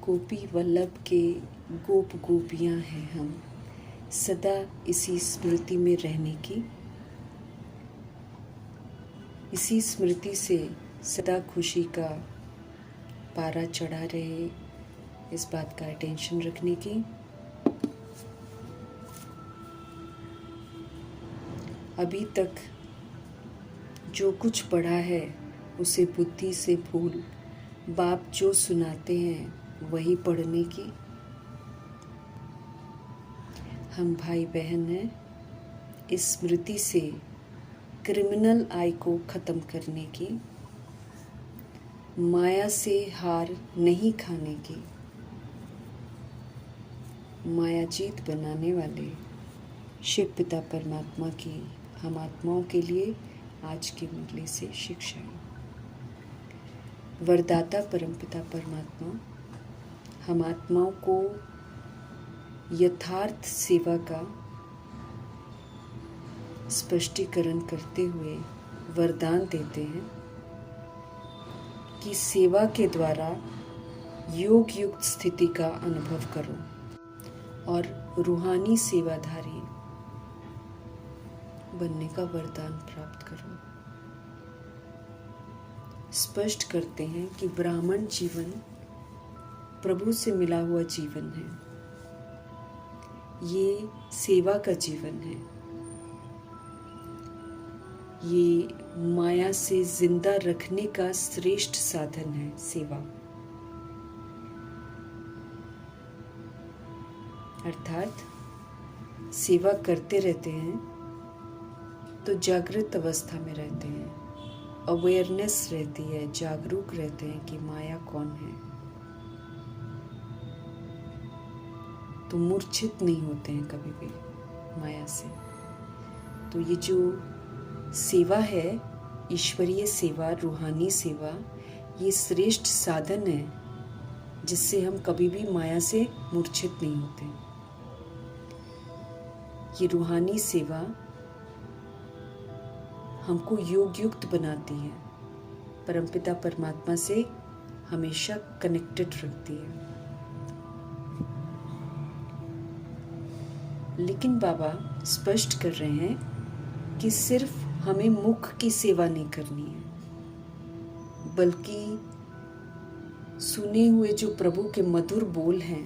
गोपी वल्लभ के गोप गोपियाँ हैं हम, सदा इसी स्मृति में रहने की, इसी स्मृति से सदा खुशी का पारा चढ़ा रहे, इस बात का अटेंशन रखने की। अभी तक जो कुछ पढ़ा है उसे बुद्धि से भूल, बाप जो सुनाते हैं वही पढ़ने की। हम भाई बहन हैं, इस स्मृति से क्रिमिनल आई को ख़त्म करने की, माया से हार नहीं खाने की, माया जीत बनाने वाले शिव पिता परमात्मा की हम आत्माओं के लिए आज के मुरली से शिक्षा। वरदाता परमपिता परमात्मा हम आत्माओं को यथार्थ सेवा का स्पष्टीकरण करते हुए वरदान देते हैं कि सेवा के द्वारा योग युक्त स्थिति का अनुभव करो और रूहानी सेवाधारी बनने का वरदान प्राप्त करो। स्पष्ट करते हैं कि ब्राह्मण जीवन प्रभु से मिला हुआ जीवन है, ये सेवा का जीवन है, ये माया से जिंदा रखने का श्रेष्ठ साधन है सेवा। अर्थात सेवा करते रहते हैं तो जागृत अवस्था में रहते हैं, अवेयरनेस रहती है, जागरूक रहते हैं कि माया कौन है, तो मूर्छित नहीं होते हैं कभी भी माया से। तो ये जो सेवा है, ईश्वरीय सेवा, रूहानी सेवा, ये श्रेष्ठ साधन है जिससे हम कभी भी माया से मूर्छित नहीं होते। ये रूहानी सेवा हमको योग युक्त बनाती है, परमपिता परमात्मा से हमेशा कनेक्टेड रखती है। लेकिन बाबा स्पष्ट कर रहे हैं कि सिर्फ हमें मुख की सेवा नहीं करनी है, बल्कि सुने हुए जो प्रभु के मधुर बोल हैं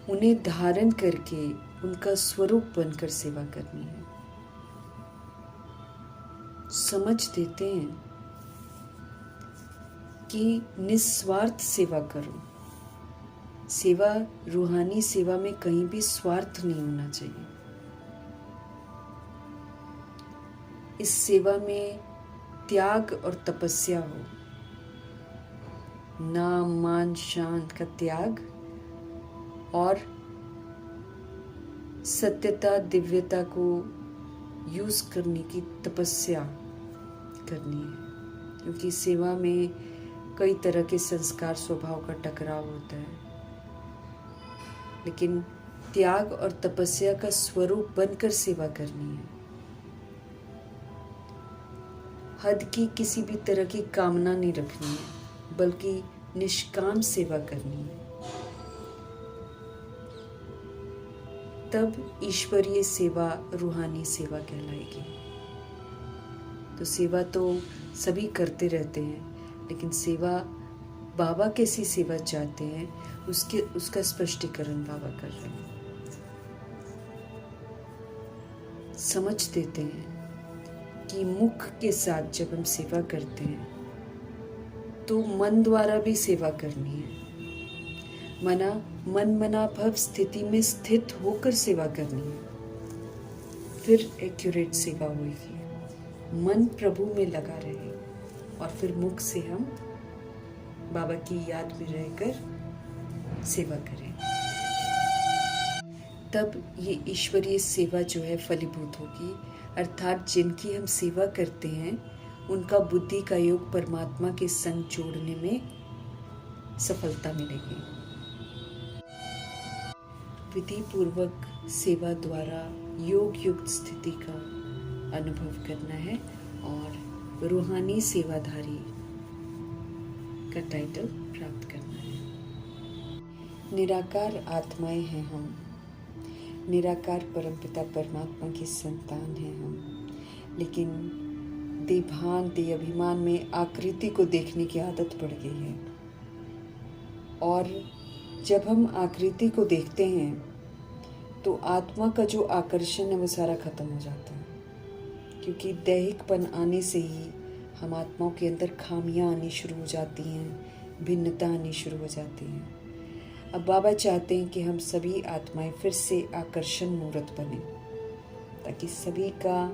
उन्हें धारण करके उनका स्वरूप बनकर सेवा करनी है। समझ देते हैं कि निस्वार्थ सेवा करो। सेवा, रूहानी सेवा में कहीं भी स्वार्थ नहीं होना चाहिए। इस सेवा में त्याग और तपस्या हो, नाम मान शान का त्याग और सत्यता दिव्यता को यूज करने की तपस्या करनी है, क्योंकि सेवा में कई तरह के संस्कार स्वभाव का टकराव होता है। लेकिन त्याग और तपस्या का स्वरूप बनकर सेवा करनी है। हद की किसी भी तरह की कामना नहीं रखनी है, बल्कि निष्काम सेवा करनी है। तब ईश्वरीय सेवा रूहानी सेवा कहलाएगी। तो सेवा तो सभी करते रहते हैं, लेकिन सेवा बाबा कैसी सेवा चाहते हैं उसका स्पष्टीकरण बाबा कर रहे हैं। समझ देते हैं कि मुख के साथ जब हम सेवा करते हैं तो मन द्वारा भी सेवा करनी है। मन मना भव स्थिति में स्थित होकर सेवा करनी है, फिर एक्यूरेट सेवा होगी। मन प्रभु में लगा रहे और फिर मुख से हम बाबा की याद में रहकर सेवा करें, तब ये ईश्वरीय सेवा जो है फलीभूत होगी। अर्थात जिनकी हम सेवा करते हैं उनका बुद्धि का योग परमात्मा के संग जोड़ने में सफलता मिलेगी। विधि पूर्वक सेवा द्वारा योग युक्त स्थिति का अनुभव करना है और रूहानी सेवाधारी का टाइटल प्राप्त करना है। निराकार आत्माएं हैं हम, निराकार परमपिता परमात्मा की संतान हैं हम, लेकिन देभान दे अभिमान में आकृति को देखने की आदत पड़ गई है। और जब हम आकृति को देखते हैं तो आत्मा का जो आकर्षण है वो सारा खत्म हो जाता है, क्योंकि दैहिकपन आने से ही हम आत्माओं के अंदर खामियां आनी शुरू हो जाती हैं, भिन्नता आनी शुरू हो जाती हैं। अब बाबा चाहते हैं कि हम सभी आत्माएं फिर से आकर्षण मूर्त बने, ताकि सभी का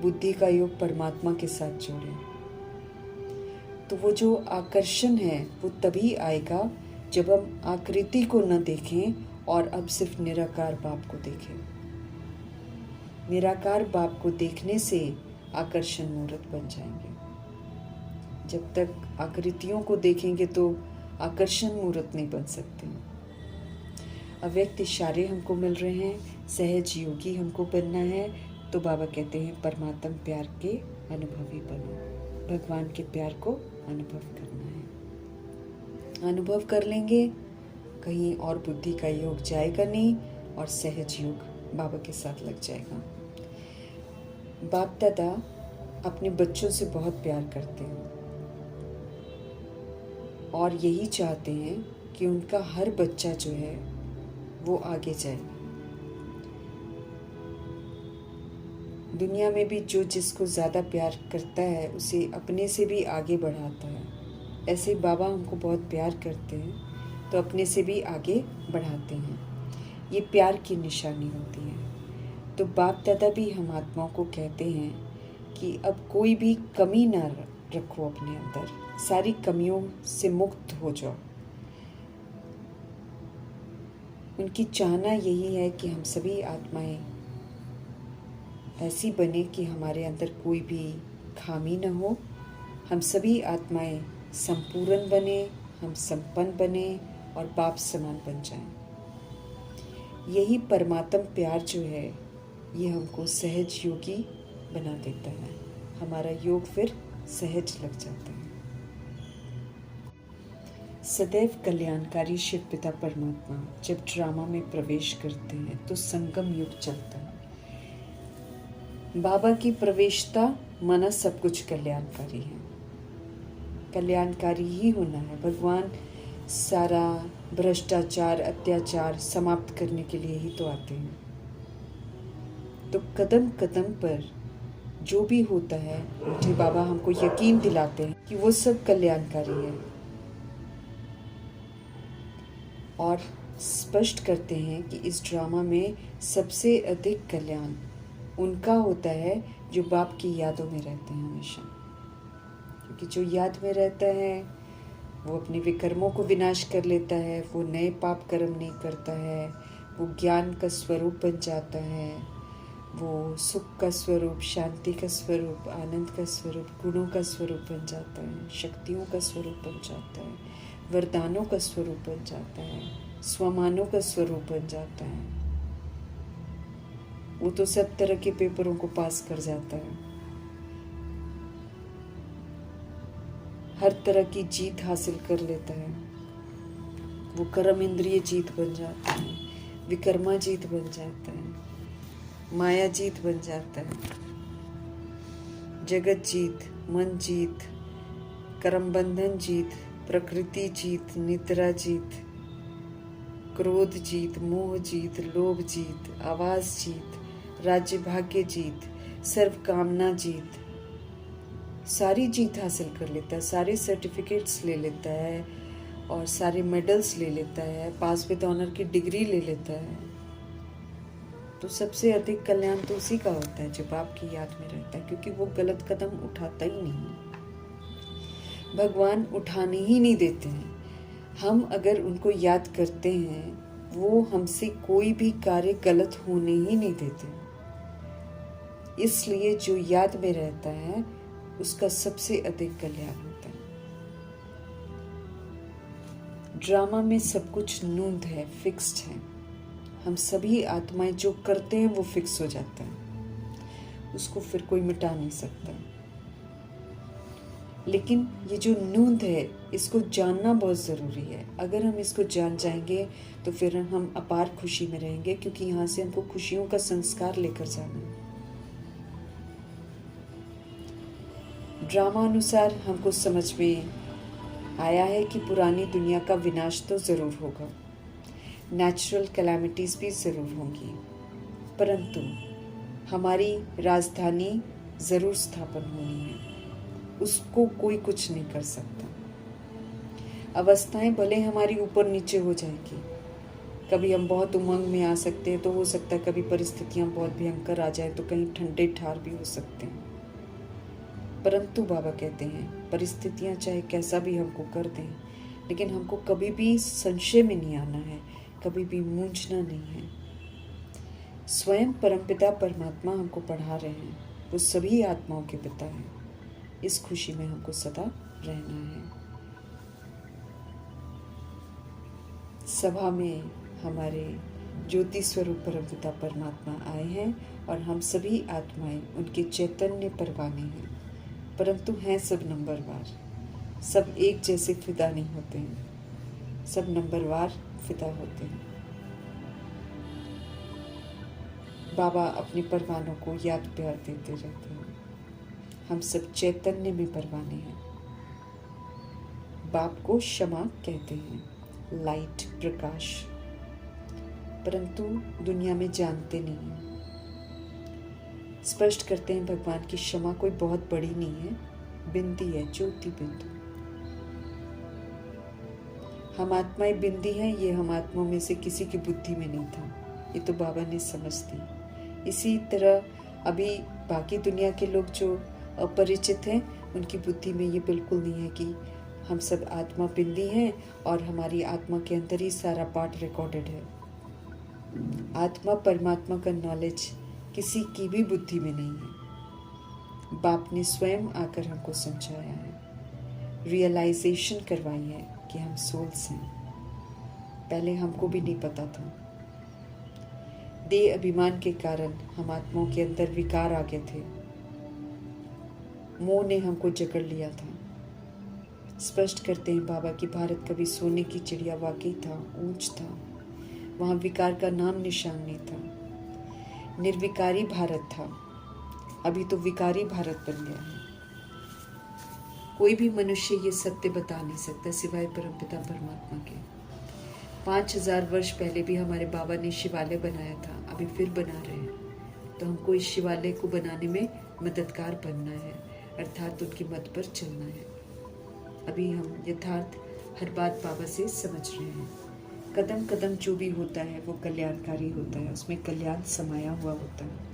बुद्धि का योग परमात्मा के साथ जोड़े। तो वो जो आकर्षण है वो तभी आएगा जब हम आकृति को न देखें और अब सिर्फ निराकार बाप को देखें। निराकार बाप को देखने से आकर्षण मूर्त बन जाएंगे। जब तक आकृतियों को देखेंगे तो आकर्षण मूर्त नहीं बन सकते। अव्यक्त इशारे हमको मिल रहे हैं, सहज योगी हमको बनना है, तो बाबा कहते हैं परमात्म प्यार के अनुभवी बनो, भगवान के प्यार को अनुभव करना है। अनुभव कर लेंगे, कहीं और बुद्धि का योग जाएगा नहीं और सहज योग बाबा के साथ लग जाएगा। बाप दादा अपने बच्चों से बहुत प्यार करते हैं और यही चाहते हैं कि उनका हर बच्चा जो है वो आगे जाए। दुनिया में भी जो जिसको ज़्यादा प्यार करता है उसे अपने से भी आगे बढ़ाता है। ऐसे बाबा हमको बहुत प्यार करते हैं तो अपने से भी आगे बढ़ाते हैं। ये प्यार की निशानी होती है। तो बाप दादा भी हम आत्माओं को कहते हैं कि अब कोई भी कमी ना रखो अपने अंदर, सारी कमियों से मुक्त हो जाओ। उनकी चाहना यही है कि हम सभी आत्माएं ऐसी बने कि हमारे अंदर कोई भी खामी न हो। हम सभी आत्माएं संपूर्ण बने, हम संपन्न बने और बाप समान बन जाएं। यही परमात्म प्यार जो है ये हमको सहज योगी बना देता है। हमारा योग फिर सहज लग जाता है। सदैव कल्याणकारी शिव पिता परमात्मा जब ड्रामा में प्रवेश करते हैं तो संगम युग चलता है। बाबा की प्रवेशता माना सब कुछ कल्याणकारी है, कल्याणकारी ही होना है। भगवान सारा भ्रष्टाचार अत्याचार समाप्त करने के लिए ही तो आते हैं। तो कदम कदम पर जो भी होता है मुझे बाबा हमको यकीन दिलाते हैं कि वो सब कल्याणकारी है और स्पष्ट करते हैं कि इस ड्रामा में सबसे अधिक कल्याण उनका होता है जो बाप की यादों में रहते हैं हमेशा। क्योंकि जो याद में रहता है वो अपने विकर्मों को विनाश कर लेता है, वो नए पाप कर्म नहीं करता है, वो ज्ञान का स्वरूप बन जाता है, वो सुख का स्वरूप, शांति का स्वरूप, आनंद का स्वरूप, गुणों का स्वरूप बन जाता है, शक्तियों का स्वरूप बन जाता है, वरदानों का स्वरूप बन जाता है, स्वमानों का स्वरूप बन जाता है। वो तो सब तरह के पेपरों को पास कर जाता है, हर तरह की जीत हासिल कर लेता है। वो कर्म इंद्रिय जीत बन जाता है, विकर्मा जीत बन जाता है, माया जीत बन जाता है, जगत जीत, मन जीत, कर्म बंधन जीत, प्रकृति जीत, निद्रा जीत, क्रोध जीत, मोह जीत, लोभ जीत, आवाज जीत, राज्य भाग्य जीत, सर्व कामना जीत, सारी जीत हासिल कर लेता है, सारे सर्टिफिकेट्स ले लेता है और सारे मेडल्स ले लेता है, पास विद ऑनर की डिग्री ले लेता है। तो सबसे अधिक कल्याण तो उसी का होता है जो बाप की याद में रहता है, क्योंकि वो गलत कदम उठाता ही नहीं, भगवान उठाने ही नहीं देते हैं। हम अगर उनको याद करते हैं वो हमसे कोई भी कार्य गलत होने ही नहीं देते। इसलिए जो याद में रहता है उसका सबसे अधिक कल्याण होता है। ड्रामा में सब कुछ नूंद है, फिक्स्ड है। हम सभी आत्माएं जो करते हैं वो फिक्स हो जाता है, उसको फिर कोई मिटा नहीं सकता। लेकिन ये जो नूंद है इसको जानना बहुत ज़रूरी है। अगर हम इसको जान जाएंगे तो फिर हम अपार खुशी में रहेंगे, क्योंकि यहाँ से हमको खुशियों का संस्कार लेकर जाना है। ड्रामा अनुसार हमको समझ में आया है कि पुरानी दुनिया का विनाश तो ज़रूर होगा, नेचुरल कैलामिटीज़ भी ज़रूर होंगी, परंतु हमारी राजधानी ज़रूर स्थापन होनी है। उसको कोई कुछ नहीं कर सकता। अवस्थाएं भले हमारी ऊपर नीचे हो जाएगी, कभी हम बहुत उमंग में आ सकते हैं तो हो सकता है कभी परिस्थितियां बहुत भयंकर आ जाए तो कहीं ठंडे ठार भी हो सकते हैं, परंतु बाबा कहते हैं परिस्थितियां चाहे कैसा भी हमको कर दें, लेकिन हमको कभी भी संशय में नहीं आना है, कभी भी मूंझना नहीं है। स्वयं परमपिता परमात्मा हमको पढ़ा रहे हैं, वो सभी आत्माओं के पिता हैं। इस खुशी में हमको सदा रहना है। सभा में हमारे ज्योति स्वरूप परमपिता परमात्मा आए हैं और हम सभी आत्माएं उनके चैतन्य परवाने हैं, परंतु हैं सब नंबरवार। सब एक जैसे फिदा नहीं होते हैं, सब नंबरवार फिदा होते हैं। बाबा अपने परवानों को याद प्यार देते रहते हैं। हम सब चैतन्य में परवाने हैं। बाप को क्षमा कहते हैं, लाइट, प्रकाश, परंतु दुनिया में जानते नहीं हैं। स्पष्ट करते हैं भगवान की क्षमा कोई बहुत बड़ी नहीं है, बिंदी है, ज्योति बिंदु। हम आत्माएं बिंदी हैं, ये हम आत्माओं में से किसी की बुद्धि में नहीं था, ये तो बाबा ने समझ दी। इसी तरह अभी बाकी दुनिया के लोग जो अपरिचित हैं उनकी बुद्धि में ये बिल्कुल नहीं है कि हम सब आत्मा बिंदी हैं और हमारी आत्मा के अंदर ही सारा पार्ट रिकॉर्डेड है। आत्मा परमात्मा का नॉलेज किसी की भी बुद्धि में नहीं है। बाप ने स्वयं आकर हमको समझाया है, रियलाइजेशन करवाई है कि हम सोल्स हैं। पहले हमको भी नहीं पता था। देह अभिमान के कारण हम आत्माओं के अंदर विकार आ गए थे। मोह ने हमको जकड़ लिया था। स्पष्ट करते हैं बाबा कि भारत कभी सोने की चिड़िया वाकई था, ऊंच था, वहाँ विकार का नाम निशान नहीं था। निर्विकारी भारत था, अभी तो विकारी भारत बन गया है। कोई भी मनुष्य ये सत्य बता नहीं सकता सिवाय परमपिता परमात्मा के। 5000 वर्ष पहले भी हमारे बाबा ने शिवालय बनाया था, अभी फिर बना रहे हैं, तो हमको इस शिवालय को बनाने में मददगार बनना है, अर्थात उनकी मत पर चलना है। अभी हम यथार्थ हर बात बाबा से समझ रहे हैं। कदम कदम जो भी होता है वो कल्याणकारी होता है, उसमें कल्याण समाया हुआ होता है।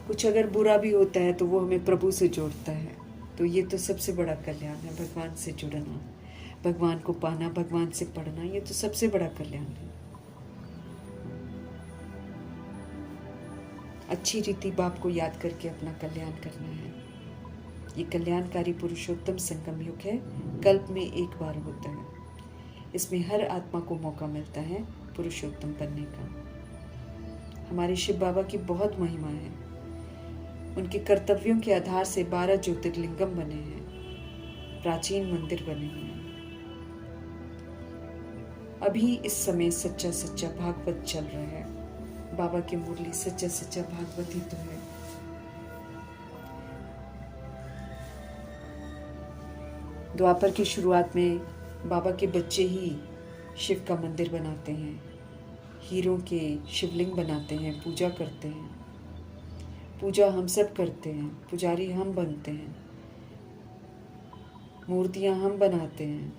कुछ अगर बुरा भी होता है तो वो हमें प्रभु से जोड़ता है, तो ये तो सबसे बड़ा कल्याण है। भगवान से जुड़ना, भगवान को पाना, भगवान से पढ़ना, ये तो सबसे बड़ा कल्याण है। अच्छी रीति बाप को याद करके अपना कल्याण करना है। ये कल्याणकारी पुरुषोत्तम संगम युग है, कल्प में एक बार होता है। इसमें हर आत्मा को मौका मिलता है पुरुषोत्तम बनने का। हमारे शिव बाबा की बहुत महिमा है। उनके कर्तव्यों के आधार से 12 ज्योतिर्लिंगम बने हैं, प्राचीन मंदिर बने हैं। अभी इस समय सच्चा सच्चा भागवत चल रहा है। बाबा की मुरली सच्चा सच्चा भागवत ही तो है। द्वापर की शुरुआत में बाबा के बच्चे ही शिव का मंदिर बनाते हैं, हीरों के शिवलिंग बनाते हैं, पूजा करते हैं। पूजा हम सब करते हैं, पुजारी हम बनते हैं, मूर्तियां हम बनाते हैं,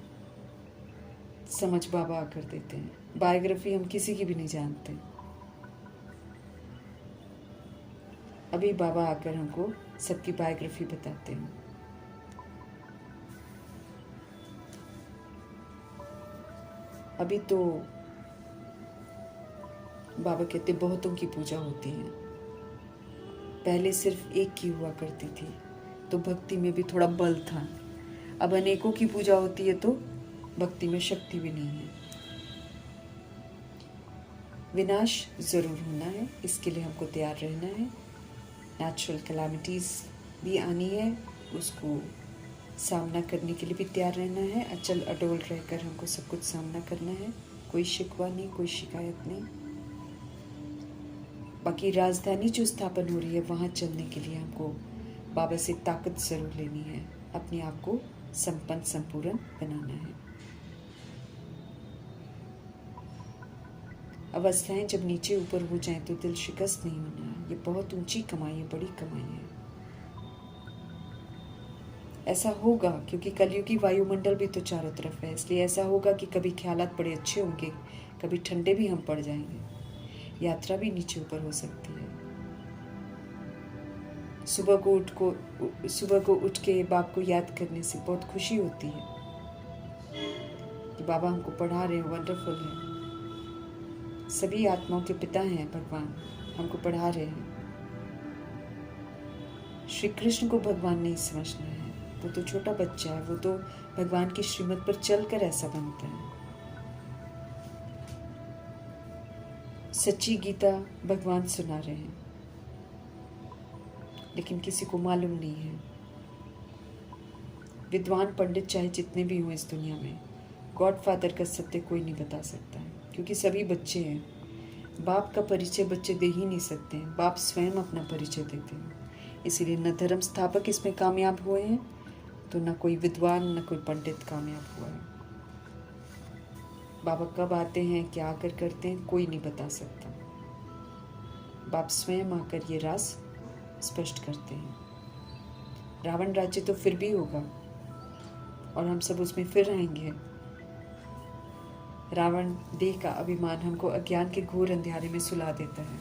समझ बाबा आकर देते हैं। बायोग्राफी हम किसी की भी नहीं जानते। अभी बाबा आकर हमको सबकी बायोग्राफी बताते हैं। अभी तो बाबा कहते बहुतों की पूजा होती है, पहले सिर्फ एक की हुआ करती थी तो भक्ति में भी थोड़ा बल था। अब अनेकों की पूजा होती है तो भक्ति में शक्ति भी नहीं है। विनाश जरूर होना है, इसके लिए हमको तैयार रहना है। नेचुरल कैलामिटीज भी आनी है, उसको सामना करने के लिए भी तैयार रहना है। अचल अडोल रहकर हमको सब कुछ सामना करना है। कोई शिकवा नहीं, कोई शिकायत नहीं। बाकी राजधानी जो स्थापन हो रही है वहाँ चलने के लिए हमको बाबा से ताकत ज़रूर लेनी है, अपने आप को संपन्न संपूर्ण बनाना है। अवस्थाएं जब नीचे ऊपर हो जाएं तो दिल शिकस्त नहीं होना है। ये बहुत ऊंची कमाई है, बड़ी कमाई है। ऐसा होगा क्योंकि कलयुगी वायुमंडल भी तो चारों तरफ है, इसलिए ऐसा होगा कि कभी ख्यालात बड़े अच्छे होंगे, कभी ठंडे भी हम पड़ जाएंगे। यात्रा भी नीचे ऊपर हो सकती है। सुबह को उठ के बाप को याद करने से बहुत खुशी होती है कि बाबा हमको पढ़ा रहे हैं, वंडरफुल है। सभी आत्माओं के पिता हैं भगवान, हमको पढ़ा रहे हैं। श्री कृष्ण को भगवान नहीं समझना है, वो तो छोटा बच्चा है, वो तो भगवान की श्रीमत पर चलकर ऐसा बनता है। सच्ची गीता भगवान सुना रहे हैं, लेकिन किसी को मालूम नहीं है। विद्वान पंडित चाहे जितने भी हों इस दुनिया में, गॉड फादर का सत्य कोई नहीं बता सकता है, क्योंकि सभी बच्चे हैं। बाप का परिचय बच्चे दे ही नहीं सकते हैं, बाप स्वयं अपना परिचय देते हैं। इसीलिए न धर्म स्थापक इसमें कामयाब हुए हैं, तो न कोई विद्वान न कोई पंडित कामयाब हुआ है। बाबा कब आते हैं, क्या आकर करते हैं, कोई नहीं बता सकता। बाप स्वयं आकर ये राज स्पष्ट करते हैं। रावण राज्य तो फिर भी होगा और हम सब उसमें फिर आएंगे। रावण देह का अभिमान हमको अज्ञान के घोर अंधेरे में सुला देता है।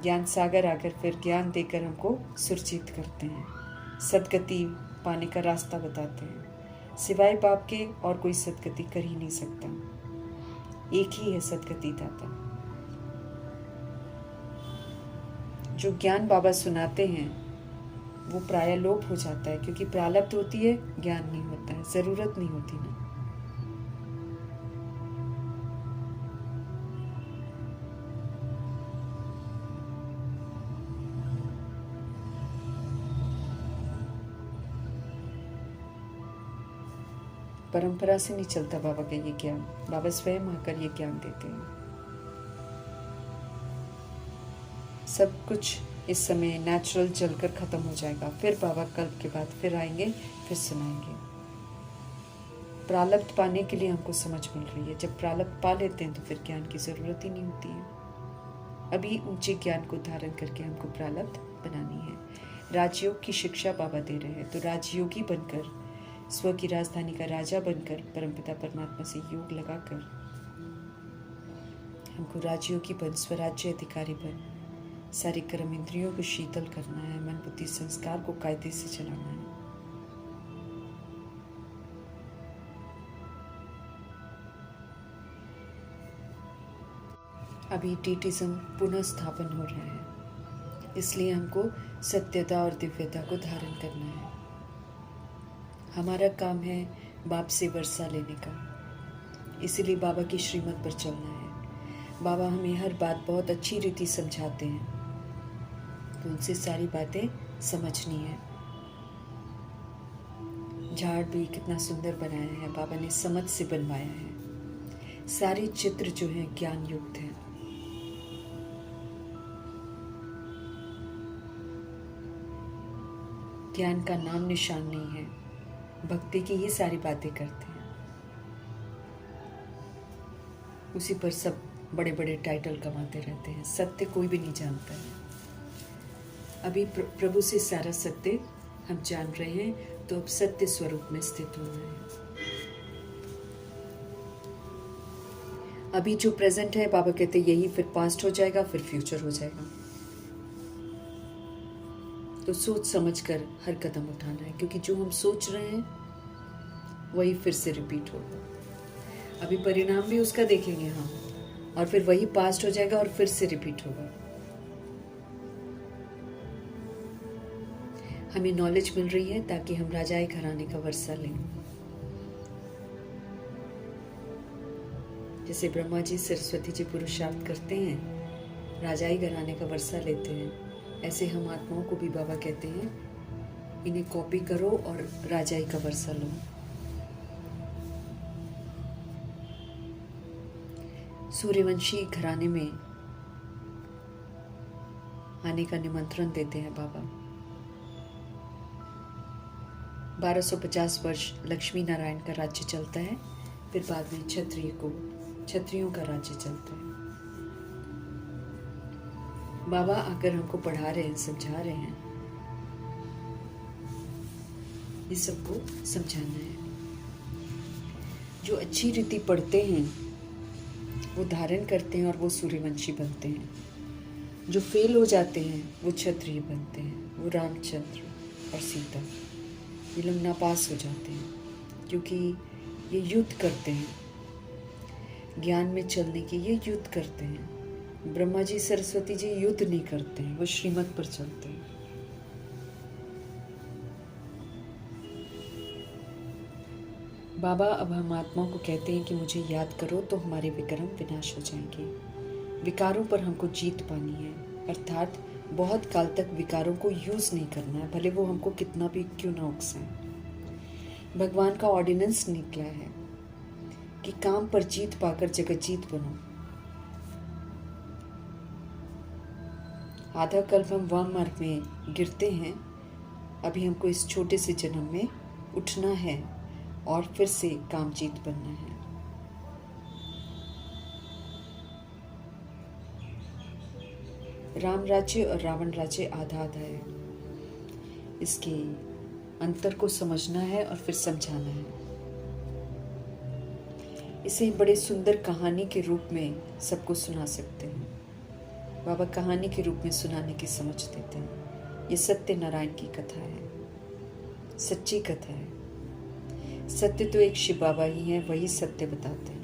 ज्ञान सागर आकर फिर ज्ञान देकर हमको सुरक्षित करते हैं, सदगति पाने का रास्ता बताते हैं। सिवाय बाप के और कोई सदगति कर ही नहीं सकता, एक ही है सदगति दाता। जो ज्ञान बाबा सुनाते हैं वो प्रायः लोप हो जाता है, क्योंकि प्रारब्ध होती है, ज्ञान नहीं होता है, जरूरत नहीं होती ना। परंपरा से नहीं चलता बाबा का ये ज्ञान, बाबा स्वयं आकर ये ज्ञान देते हैं। सब कुछ इस समय नेचुरल चलकर खत्म हो जाएगा, फिर बाबा कल्प के बाद फिर आएंगे, फिर सुनाएंगे। प्रारब्ध पाने के लिए हमको समझ मिल रही है। जब प्रारब्ध पा लेते हैं तो फिर ज्ञान की जरूरत ही नहीं होती है। अभी ऊंचे ज्ञान को धारण करके हमको प्रारब्ध बनानी है। राजयोग की शिक्षा बाबा दे रहे हैं, तो राजयोगी बनकर, स्व की राजधानी का राजा बनकर, परमपिता परमात्मा से योग लगाकर हमको राजयोगी बन, स्वराज्य अधिकारी बन, सारे कर्म इंद्रियों को शीतल करना है, मन बुद्धि संस्कार को कायदे से चलाना है। अभी टीटिज्म पुनः स्थापन हो रहा है, इसलिए हमको सत्यता और दिव्यता को धारण करना है। हमारा काम है बाप से वर्षा लेने का, इसीलिए बाबा की श्रीमत पर चलना है। बाबा हमें हर बात बहुत अच्छी रीति समझाते हैं, तो उनसे सारी बातें समझनी है। झाड़ भी कितना सुंदर बनाया है, बाबा ने समझ से बनवाया है। सारे चित्र जो हैं ज्ञान युक्त हैं। ज्ञान का नाम निशान नहीं है, भक्ति की ही सारी बातें करते हैं। उसी पर सब बड़े बड़े टाइटल कमाते रहते हैं, सत्य कोई भी नहीं जानता है। अभी प्रभु से सारा सत्य हम जान रहे हैं, तो अब सत्य स्वरूप में स्थित होना है। अभी जो प्रेजेंट है, बाबा कहते हैं यही फिर पास्ट हो जाएगा, फिर फ्यूचर हो जाएगा। तो सोच समझ कर हर कदम उठाना है, क्योंकि जो हम सोच रहे हैं वही फिर से रिपीट होगा। अभी परिणाम भी उसका देखेंगे हम, और फिर वही पास्ट हो जाएगा और फिर से रिपीट होगा। हमें नॉलेज मिल रही है ताकि हम राजाए घराने का वर्षा लें। जैसे ब्रह्मा जी सरस्वती जी पुरुषार्थ करते हैं, राजाई घराने का वर्षा लेते हैं, ऐसे हम आत्माओं को भी बाबा कहते हैं, इन्हें कॉपी करो और राजाई का वर्षा लो। सूर्यवंशी घराने में आने का निमंत्रण देते हैं बाबा। 1250 वर्ष लक्ष्मी नारायण का राज्य चलता है, फिर बाद में क्षत्रियों का राज्य चलता है। बाबा आकर हमको पढ़ा रहे हैं, समझा रहे हैं, ये सबको समझाना है। जो अच्छी रीति पढ़ते हैं वो धारण करते हैं और वो सूर्यवंशी बनते हैं। जो फेल हो जाते हैं वो क्षत्रिय बनते हैं, वो रामचंद्र और सीता, ये लोग नापास हो जाते हैं, क्योंकि ये युद्ध करते हैं, ज्ञान में चलने की ये युद्ध करते हैं। ब्रह्मा जी सरस्वती जी युद्ध नहीं करते हैं, वो श्रीमत पर चलते हैं। बाबा अब हम आत्माओं को कहते हैं कि मुझे याद करो तो हमारे विक्रम विनाश हो जाएंगे। विकारों पर हमको जीत पानी है, अर्थात बहुत काल तक विकारों को यूज नहीं करना है, भले वो हमको कितना भी क्यों ना उकसाएं। भगवान का ऑर्डिनेंस निकला है कि काम पर जीत पाकर जगजीत बनो। आधा कल्प हम वाम मार्ग में गिरते हैं, अभी हमको इस छोटे से जन्म में उठना है और फिर से कामजीत बनना है। राम राज्य और रावण राज्य आधा आधा है, इसके अंतर को समझना है और फिर समझाना है। इसे बड़े सुंदर कहानी के रूप में सबको सुना सकते हैं। बाबा कहानी के रूप में सुनाने की समझ देते हैं। ये सत्यनारायण की कथा है, सच्ची कथा है। सत्य तो एक शिव बाबा ही है, वही सत्य बताते हैं।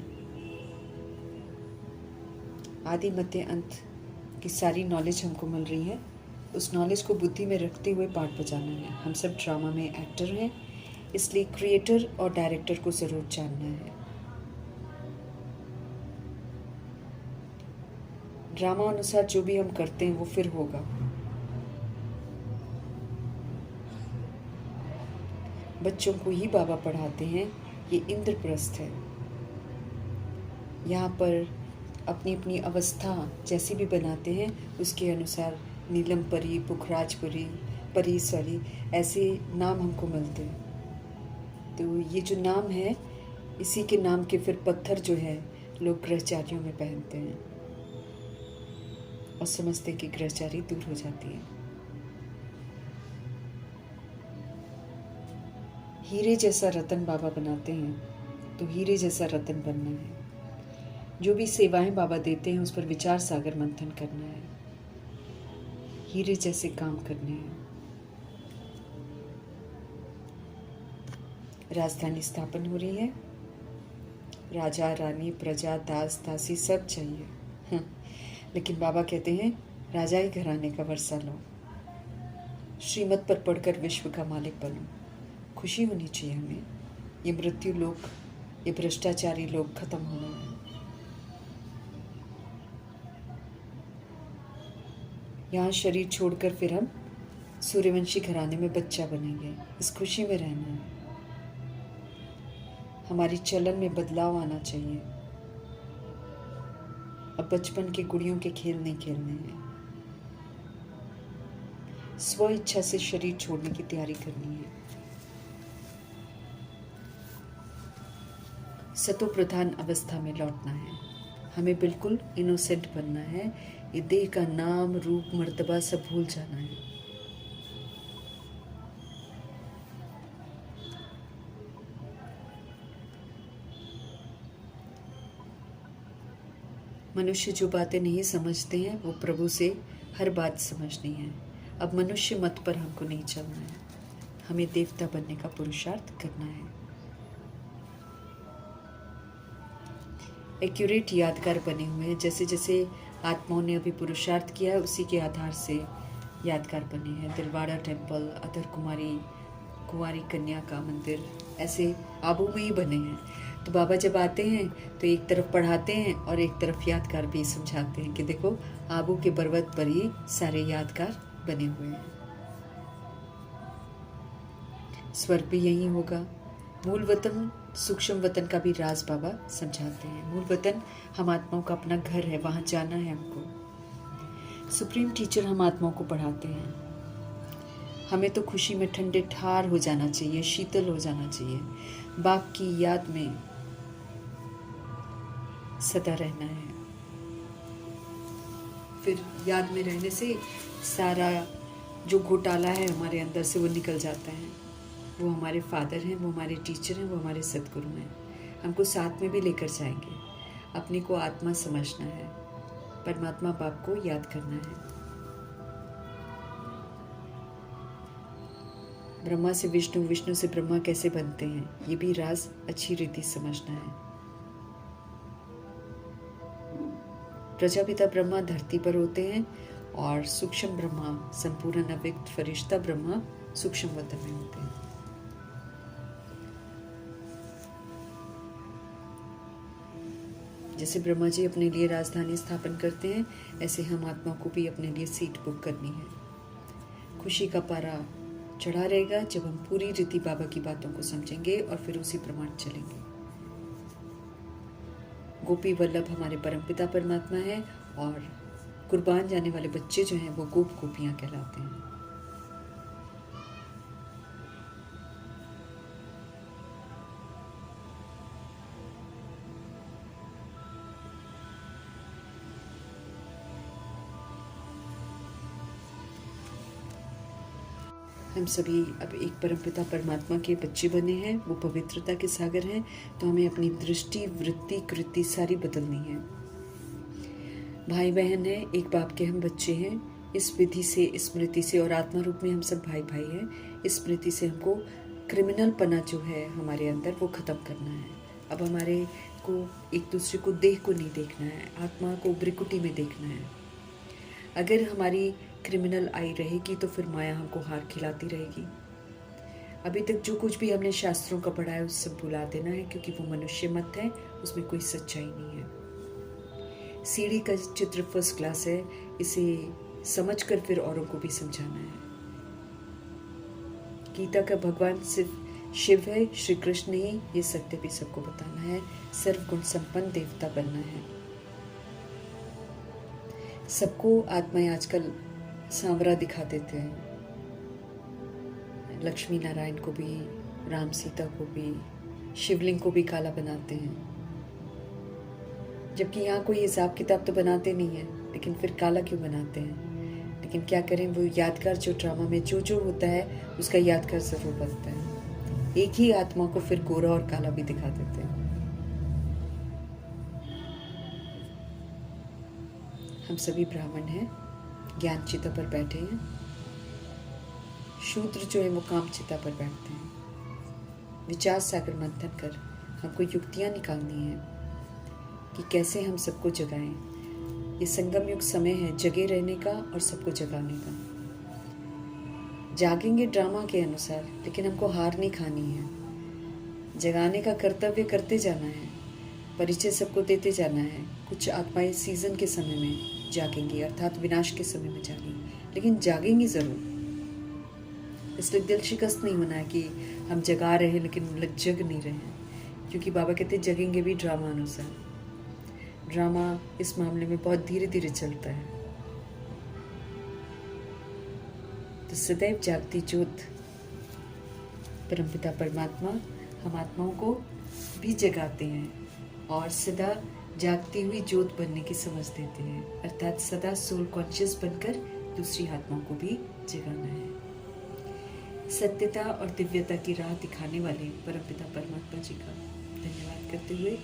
आदि मध्य अंत की सारी नॉलेज हमको मिल रही है, उस नॉलेज को बुद्धि में रखते हुए पाठ बजाना है। हम सब ड्रामा में एक्टर हैं, इसलिए क्रिएटर और डायरेक्टर को जरूर जानना है। ड्रामा अनुसार जो भी हम करते हैं वो फिर होगा। बच्चों को ही बाबा पढ़ाते हैं, ये इंद्रप्रस्थ है। यहाँ पर अपनी अपनी अवस्था जैसी भी बनाते हैं, उसके अनुसार नीलम परी, पुखराज परी, परीसरी, ऐसे नाम हमको मिलते हैं। तो ये जो नाम है, इसी के नाम के फिर पत्थर जो है लोग ग्रहचारियों में पहनते हैं और समझते हैं कि ग्रहचारी दूर हो जाती है। हीरे जैसा रतन बाबा बनाते हैं, तो हीरे जैसा रतन बनना है। जो भी सेवाएं बाबा देते हैं उस पर विचार सागर मंथन करना है, हीरे जैसे काम करने हैं। राजधानी स्थापन हो रही है, राजा रानी प्रजा दास दासी सब चाहिए, लेकिन बाबा कहते हैं राजा ही घराने का वर्षा लो, श्रीमत पर पढ़कर विश्व का मालिक बनो। खुशी होनी चाहिए हमें। ये मृत्यु लोक, ये भ्रष्टाचारी लोग खत्म होना है। यहाँ शरीर छोड़कर फिर हम सूर्यवंशी घराने में बच्चा बनेंगे, इस खुशी में रहना है। हमारी चलन में बदलाव आना चाहिए। अब बचपन के गुड़ियों के खेल नहीं खेलने हैं, स्व इच्छा से शरीर छोड़ने की तैयारी करनी है। सतो प्रधान अवस्था में लौटना है, हमें बिल्कुल इनोसेंट बनना है। ये देह का नाम रूप मर्तबा सब भूल जाना है। मनुष्य जो बातें नहीं समझते हैं वो प्रभु से हर बात समझनी है। अब मनुष्य मत पर हमको नहीं चलना है, हमें देवता बनने का पुरुषार्थ करना है। एक्यूरेट यादगार बने हुए हैं, जैसे जैसे आत्माओं ने अभी पुरुषार्थ किया है उसी के आधार से यादगार बने हैं। दिलवाड़ा टेम्पल, अधर कुंवारी कन्या का मंदिर, ऐसे आबू में ही बने हैं। तो बाबा जब आते हैं तो एक तरफ पढ़ाते हैं और एक तरफ यादगार भी समझाते हैं कि देखो आबू के पर्वत पर ही सारे यादगार बने हुए हैं। स्वर्ग भी यही होगा। मूल वतन सूक्ष्म वतन का भी राज बाबा समझाते हैं। मूल वतन हम आत्माओं का अपना घर है, वहां जाना है हमको। सुप्रीम टीचर हम आत्माओं को पढ़ाते हैं। हमें तो खुशी में ठंडे ठार हो जाना चाहिए, शीतल हो जाना चाहिए, बाप की याद में सदा रहना है। फिर याद में रहने से सारा जो घोटाला है हमारे अंदर से वो निकल जाता है। वो हमारे फादर हैं, वो हमारे टीचर हैं, वो हमारे सदगुरु हैं। हमको साथ में भी लेकर जाएंगे। अपने को आत्मा समझना है, परमात्मा बाप को याद करना है। ब्रह्मा से विष्णु, विष्णु से ब्रह्मा कैसे बनते हैं, ये भी राज अच्छी रीति समझना है। प्रजापिता ब्रह्मा धरती पर होते हैं और सूक्ष्म ब्रह्मा, संपूर्ण अव्यक्त फरिश्ता ब्रह्मा सूक्ष्म वतन में होते हैं। जैसे ब्रह्मा जी अपने लिए राजधानी स्थापन करते हैं, ऐसे हम आत्मा को भी अपने लिए सीट बुक करनी है। खुशी का पारा चढ़ा रहेगा जब हम पूरी रीति बाबा की बातों को समझेंगे और फिर उसी प्रमाण चलेंगे। गोपी वल्लभ हमारे परमपिता परमात्मा है और कुर्बान जाने वाले बच्चे जो हैं वो गोप गोपियां कहलाते हैं। हम सभी अब एक परमपिता परमात्मा के बच्चे बने हैं, वो पवित्रता के सागर हैं। तो हमें अपनी दृष्टि, वृत्ति, कृति सारी बदलनी है। भाई बहन है, एक बाप के हम बच्चे हैं। इस विधि से, स्मृति से, और आत्मा रूप में हम सब भाई भाई हैं। इस स्मृति से हमको क्रिमिनल पना जो है हमारे अंदर वो ख़त्म करना है। अब हमारे को एक दूसरे को देह को नहीं देखना है, आत्मा को ब्रिकुटी में देखना है। अगर हमारी क्रिमिनल आई रहेगी तो फिर माया हमको हार खिलाती रहेगी। अभी तक जो कुछ भी हमने शास्त्रों का पढ़ा है उस सब भुला देना है, क्योंकि वो मनुष्य मत है, उसमें कोई सच्चाई नहीं है। सीढ़ी का चित्र फर्स्ट क्लास है, इसे समझकर फिर औरों को भी समझाना है। गीता का भगवान सिर्फ शिव है, श्री कृष्ण ही, ये सत्य भी सबको बताना है। सर्वगुण संपन्न देवता बनना है। सबको आत्माएं आजकल सांवरा दिखा देते हैं। लक्ष्मी नारायण को भी, राम सीता को भी, शिवलिंग को भी काला बनाते हैं, जबकि यहाँ कोई हिसाब किताब तो बनाते नहीं है, लेकिन फिर काला क्यों बनाते हैं? लेकिन क्या करें, वो यादगार जो ड्रामा में जो जो होता है उसका यादगार जरूर बनता है। एक ही आत्मा को फिर गोरा और काला भी दिखा देते हैं। हम सभी ब्राह्मण हैं, ज्ञान चिता पर बैठे हैं। शूद्र जो है वो काम चिता पर बैठते हैं। विचार सागर मंथन कर हमको युक्तियां निकालनी है कि कैसे हम सबको जगाएं। ये संगम युग समय है जगे रहने का और सबको जगाने का। जागेंगे ड्रामा के अनुसार, लेकिन हमको हार नहीं खानी है। जगाने का कर्तव्य करते जाना है, परिचय सबको देते जाना है। कुछ आत्माएं सीजन के समय में जागेंगी, अर्थात विनाश के समय में जागेंगी, लेकिन जागेंगी जरूर। इसलिए दिल शिकस्त नहीं होना है कि हम जगा रहे हैं लेकिन जग नहीं रहे हैं, क्योंकि बाबा कहते हैं जगेंगे भी ड्रामा अनुसार। ड्रामा इस मामले में बहुत धीरे धीरे चलता है। तो सदैव जागती ज्योत परमपिता परमात्मा हम आत्माओं को भी जगाते हैं और सदा जागती हुई ज्योत बनने की समझ देते हैं, अर्थात सदा सोल कॉन्शियस बनकर दूसरी आत्माओं को भी जगाना है। सत्यता और दिव्यता की राह दिखाने वाले परमपिता परमात्मा जी का धन्यवाद करते हुए